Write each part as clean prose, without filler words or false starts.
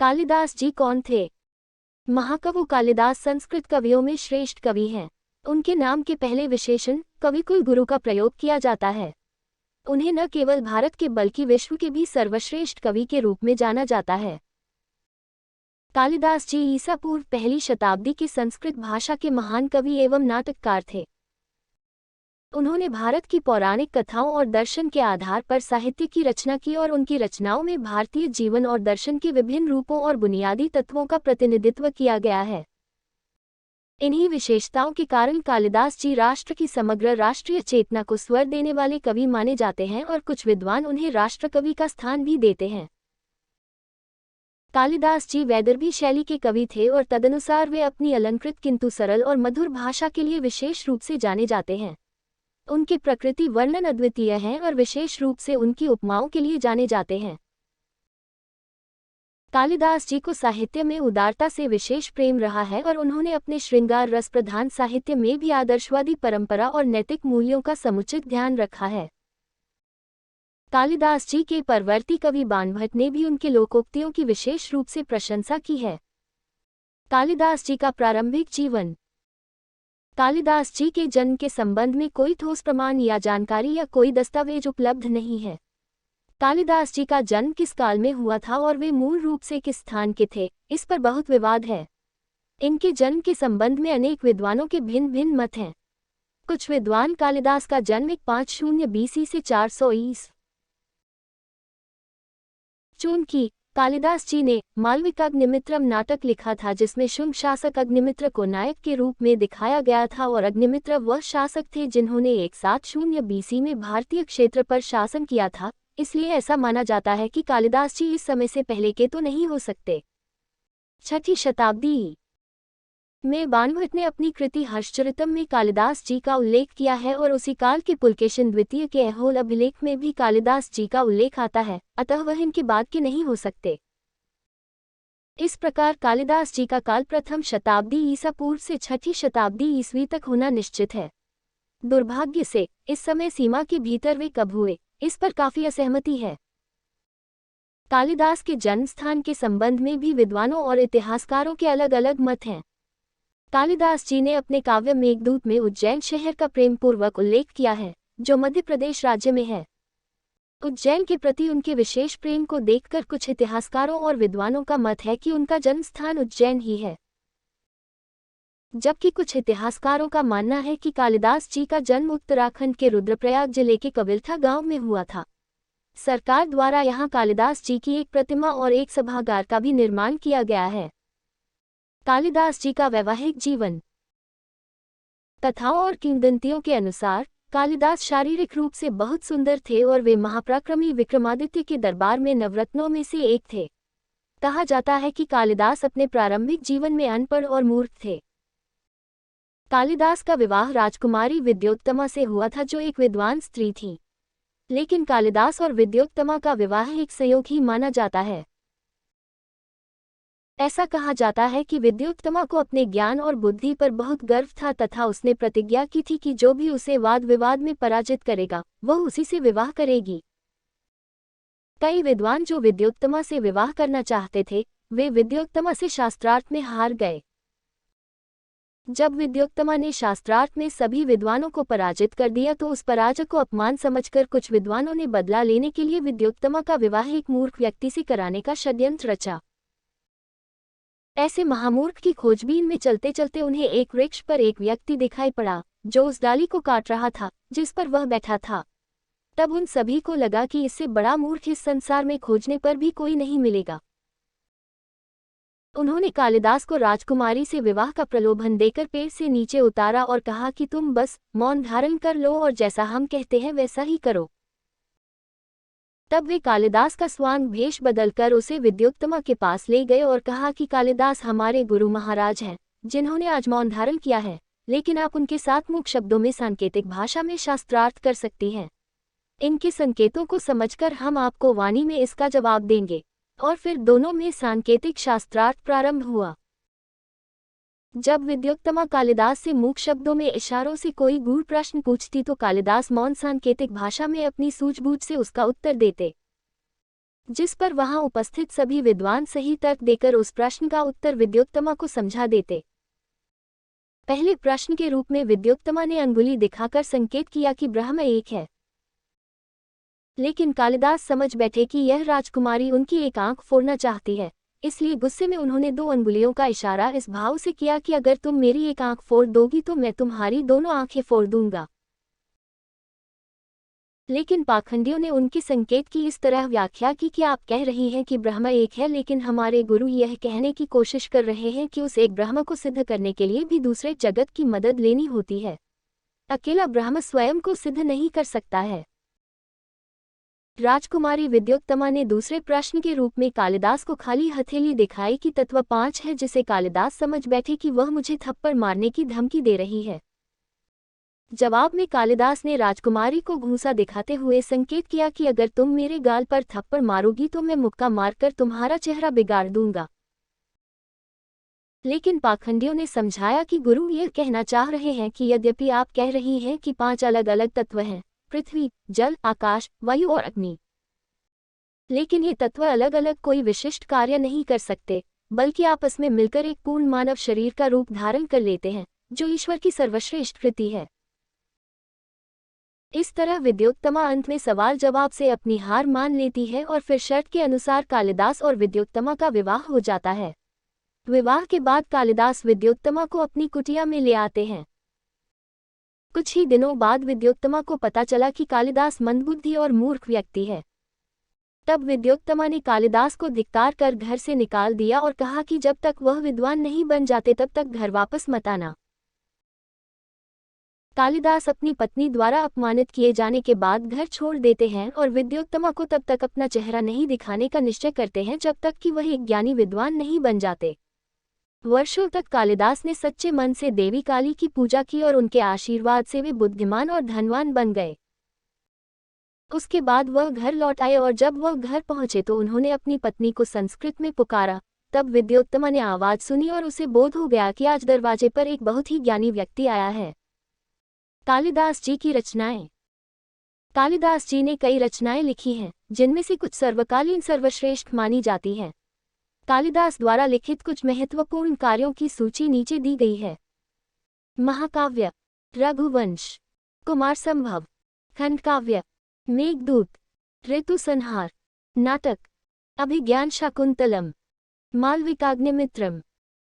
कालिदास जी कौन थे? महाकवि कालिदास संस्कृत कवियों में श्रेष्ठ कवि हैं। उनके नाम के पहले विशेषण कविकुल गुरु का प्रयोग किया जाता है। उन्हें न केवल भारत के बल्कि विश्व के भी सर्वश्रेष्ठ कवि के रूप में जाना जाता है। कालिदास जी ईसा पूर्व पहली शताब्दी के संस्कृत भाषा के महान कवि एवं नाटककार थे। उन्होंने भारत की पौराणिक कथाओं और दर्शन के आधार पर साहित्य की रचना की और उनकी रचनाओं में भारतीय जीवन और दर्शन के विभिन्न रूपों और बुनियादी तत्वों का प्रतिनिधित्व किया गया है। इन्हीं विशेषताओं के कारण कालिदास जी राष्ट्र की समग्र राष्ट्रीय चेतना को स्वर देने वाले कवि माने जाते हैं और कुछ विद्वान उन्हें राष्ट्रकवि का स्थान भी देते हैं। कालिदास जी वैदर्भी शैली के कवि थे और तदनुसार वे अपनी अलंकृत किंतु सरल और मधुर भाषा के लिए विशेष रूप से जाने जाते हैं। उनके प्रकृति वर्णन अद्वितीय हैं और विशेष रूप से उनकी उपमाओं के लिए जाने जाते हैं। कालिदास जी को साहित्य में उदारता से विशेष प्रेम रहा है और उन्होंने अपने श्रृंगार रस प्रधान साहित्य में भी आदर्शवादी परंपरा और नैतिक मूल्यों का समुचित ध्यान रखा है। कालिदास जी के परवर्ती कवि बाणभट्ट ने भी उनके लोकोक्तियों की विशेष रूप से प्रशंसा की है। कालिदास जी का प्रारंभिक जीवन। कालिदास जी के जन्म के संबंध में कोई ठोस प्रमाण या जानकारी या कोई दस्तावेज उपलब्ध नहीं है। कालिदास जी का जन्म किस काल में हुआ था और वे मूल रूप से किस स्थान के थे, इस पर बहुत विवाद है। इनके जन्म के संबंध में अनेक विद्वानों के भिन्न भिन्न मत हैं। कुछ विद्वान कालिदास का जन्म 150 BC से 400 ईस चूंकि कालिदास जी ने मालविकाग्निमित्रम नाटक लिखा था जिसमें शुंग शासक अग्निमित्र को नायक के रूप में दिखाया गया था और अग्निमित्र वह शासक थे जिन्होंने 170 BC में भारतीय क्षेत्र पर शासन किया था, इसलिए ऐसा माना जाता है कि कालिदास जी इस समय से पहले के तो नहीं हो सकते। 6ठी शताब्दी में बाणभट्ट ने अपनी कृति हर्षचरितम में कालिदास जी का उल्लेख किया है और उसी काल के पुलकेशिन द्वितीय के ऐहोल अभिलेख में भी कालिदास जी का उल्लेख आता है, अतः वह इनके बाद के नहीं हो सकते। इस प्रकार कालिदास जी का काल प्रथम शताब्दी ईसा पूर्व से 6ठी शताब्दी ईस्वी तक होना निश्चित है। दुर्भाग्य से इस समय सीमा के भीतर वे कब हुए, इस पर काफी असहमति है। कालिदास के जन्म स्थान के संबंध में भी विद्वानों और इतिहासकारों के अलग अलग मत हैं। कालिदास जी ने अपने काव्य मेघदूत में उज्जैन शहर का प्रेमपूर्वक उल्लेख किया है, जो मध्य प्रदेश राज्य में है। उज्जैन के प्रति उनके विशेष प्रेम को देखकर कुछ इतिहासकारों और विद्वानों का मत है कि उनका जन्म स्थान उज्जैन ही है, जबकि कुछ इतिहासकारों का मानना है कि कालिदास जी का जन्म उत्तराखंड के रुद्रप्रयाग जिले के कविल्ठा गांव में हुआ था। सरकार द्वारा यहां कालिदास जी की एक प्रतिमा और एक सभागार का भी निर्माण किया गया है। कालिदास जी का वैवाहिक जीवन। कथाओं और किंवदंतियों के अनुसार कालिदास शारीरिक रूप से बहुत सुंदर थे और वे महापराक्रमी विक्रमादित्य के दरबार में नवरत्नों में से एक थे। कहा जाता है कि कालिदास अपने प्रारंभिक जीवन में अनपढ़ और मूर्ख थे। कालिदास का विवाह राजकुमारी विद्योत्तमा से हुआ था, जो एक विद्वान स्त्री थी, लेकिन कालिदास और विद्योत्तमा का विवाह एक संयोग ही माना जाता है। ऐसा कहा जाता है कि विद्योत्तमा को अपने ज्ञान और बुद्धि पर बहुत गर्व था तथा उसने प्रतिज्ञा की थी कि जो भी उसे वाद विवाद में पराजित करेगा वह उसी से विवाह करेगी। कई विद्वान जो विद्योत्तमा से विवाह करना चाहते थे, वे विद्योत्तमा से शास्त्रार्थ में हार गए। जब विद्योत्तमा ने शास्त्रार्थ में सभी विद्वानों को पराजित कर दिया तो उस पराजय को अपमान समझकर कुछ विद्वानों ने बदला लेने के लिए विद्योत्तमा का विवाह एक मूर्ख व्यक्ति से कराने का षड्यंत्र रचा। ऐसे महामूर्ख की खोजबीन में चलते चलते उन्हें एक वृक्ष पर एक व्यक्ति दिखाई पड़ा जो उस डाली को काट रहा था जिस पर वह बैठा था। तब उन सभी को लगा कि इससे बड़ा मूर्ख इस संसार में खोजने पर भी कोई नहीं मिलेगा। उन्होंने कालिदास को राजकुमारी से विवाह का प्रलोभन देकर पेड़ से नीचे उतारा और कहा कि तुम बस मौन धारण कर लो और जैसा हम कहते हैं वैसा ही करो। तब वे कालिदास का स्वांग भेष बदलकर उसे विद्योत्तमा के पास ले गए और कहा कि कालिदास हमारे गुरु महाराज हैं, जिन्होंने आज मौन धारण किया है, लेकिन आप उनके साथ मूक शब्दों में सांकेतिक भाषा में शास्त्रार्थ कर सकती हैं। इनके संकेतों को समझकर हम आपको वाणी में इसका जवाब देंगे। और फिर दोनों में सांकेतिक शास्त्रार्थ प्रारंभ हुआ। जब विद्योत्तमा कालिदास से मूक शब्दों में इशारों से कोई गूढ़ प्रश्न पूछती तो कालिदास मौन सांकेतिक भाषा में अपनी सूझबूझ से उसका उत्तर देते। जिस पर वहां उपस्थित सभी विद्वान सही तर्क देकर उस प्रश्न का उत्तर विद्योत्तमा को समझा देते। पहले प्रश्न के रूप में विद्योत्तमा ने अंगुली दिखाकर संकेत किया कि ब्रह्म एक है, लेकिन कालिदास समझ बैठे कि यह राजकुमारी उनकी एक आंख फोड़ना चाहती है, इसलिए गुस्से में उन्होंने 2 अंगुलियों का इशारा इस भाव से किया कि अगर तुम मेरी एक आंख फोड़ दोगी तो मैं तुम्हारी दोनों आंखें फोड़ दूंगा। लेकिन पाखंडियों ने उनकी संकेत की इस तरह व्याख्या की कि आप कह रही हैं कि ब्रह्म एक है, लेकिन हमारे गुरु यह कहने की कोशिश कर रहे हैं कि उस एक ब्रह्म को सिद्ध करने के लिए भी दूसरे जगत की मदद लेनी होती है। अकेला ब्रह्म स्वयं को सिद्ध नहीं कर सकता है। राजकुमारी विद्योत्तमा ने दूसरे प्रश्न के रूप में कालिदास को खाली हथेली दिखाई कि तत्व 5 है, जिसे कालिदास समझ बैठे कि वह मुझे थप्पड़ मारने की धमकी दे रही है। जवाब में कालिदास ने राजकुमारी को घूंसा दिखाते हुए संकेत किया कि अगर तुम मेरे गाल पर थप्पड़ मारोगी तो मैं मुक्का मारकर तुम्हारा चेहरा बिगाड़ दूंगा। लेकिन पाखंडियों ने समझाया कि गुरु यह कहना चाह रहे हैं कि यद्यपि आप कह रही हैं कि 5 अलग अलग तत्व हैं, पृथ्वी, जल, आकाश, वायु और अग्नि, लेकिन ये तत्व अलग अलग कोई विशिष्ट कार्य नहीं कर सकते, बल्कि आपस में मिलकर एक पूर्ण मानव शरीर का रूप धारण कर लेते हैं, जो ईश्वर की सर्वश्रेष्ठ कृति है। इस तरह विद्योत्तमा अंत में सवाल जवाब से अपनी हार मान लेती है और फिर शर्त के अनुसार कालिदास और विद्योत्तमा का विवाह हो जाता है। विवाह के बाद कालिदास विद्योत्तमा को अपनी कुटिया में ले आते हैं। कुछ ही दिनों बाद विद्योत्तमा को पता चला कि कालिदास मंदबुद्धि और मूर्ख व्यक्ति है। तब विद्योत्तमा ने कालिदास को धिक्कार कर घर से निकाल दिया और कहा कि जब तक वह विद्वान नहीं बन जाते तब तक घर वापस मत आना। कालिदास अपनी पत्नी द्वारा अपमानित किए जाने के बाद घर छोड़ देते हैं और विद्योत्तमा को तब तक अपना चेहरा नहीं दिखाने का निश्चय करते हैं जब तक कि वह एक ज्ञानी विद्वान नहीं बन जाते। वर्षों तक कालिदास ने सच्चे मन से देवी काली की पूजा की और उनके आशीर्वाद से वे बुद्धिमान और धनवान बन गए। उसके बाद वह घर लौट आए और जब वह घर पहुंचे तो उन्होंने अपनी पत्नी को संस्कृत में पुकारा। तब विद्योत्तमा ने आवाज सुनी और उसे बोध हो गया कि आज दरवाजे पर एक बहुत ही ज्ञानी व्यक्ति आया है। कालिदास जी की रचनाएं। कालिदास जी ने कई रचनाएं लिखी हैं, जिनमें से कुछ सर्वकालीन सर्वश्रेष्ठ मानी जाती हैं। कालिदास द्वारा लिखित कुछ महत्वपूर्ण कार्यों की सूची नीचे दी गई है। महाकाव्य, रघुवंश, कुमार संभव, खंडकाव्य, मेघदूत, ऋतु संहार, नाटक, अभिज्ञान शाकुंतलम, मालविकाग्निमित्रम,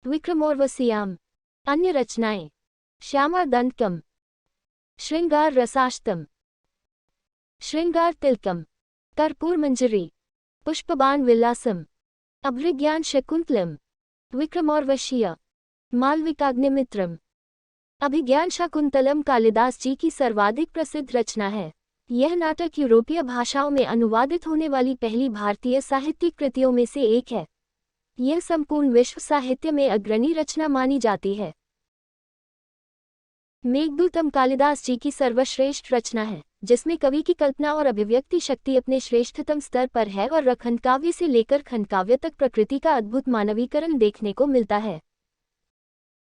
विक्रमोर्वशीयाम। अन्य रचनाएं: श्यामा दंडकम, श्रृंगार रसाष्टम, श्रृंगार तिलकम, कर्पूर मंजरी, पुष्पबाण विलासम, अभिज्ञान शकुंतलम, विक्रमोर्वशीय, मालविकाग्निमित्रम। अभिज्ञान शाकुंतलम कालिदास जी की सर्वाधिक प्रसिद्ध रचना है। यह नाटक यूरोपीय भाषाओं में अनुवादित होने वाली पहली भारतीय साहित्यिक कृतियों में से एक है। यह संपूर्ण विश्व साहित्य में अग्रणी रचना मानी जाती है। मेघदूतम कालिदास जी की सर्वश्रेष्ठ रचना है, जिसमें कवि की कल्पना और अभिव्यक्ति शक्ति अपने श्रेष्ठतम स्तर पर है और खंडकाव्य से लेकर खंडकाव्य तक प्रकृति का अद्भुत मानवीकरण देखने को मिलता है।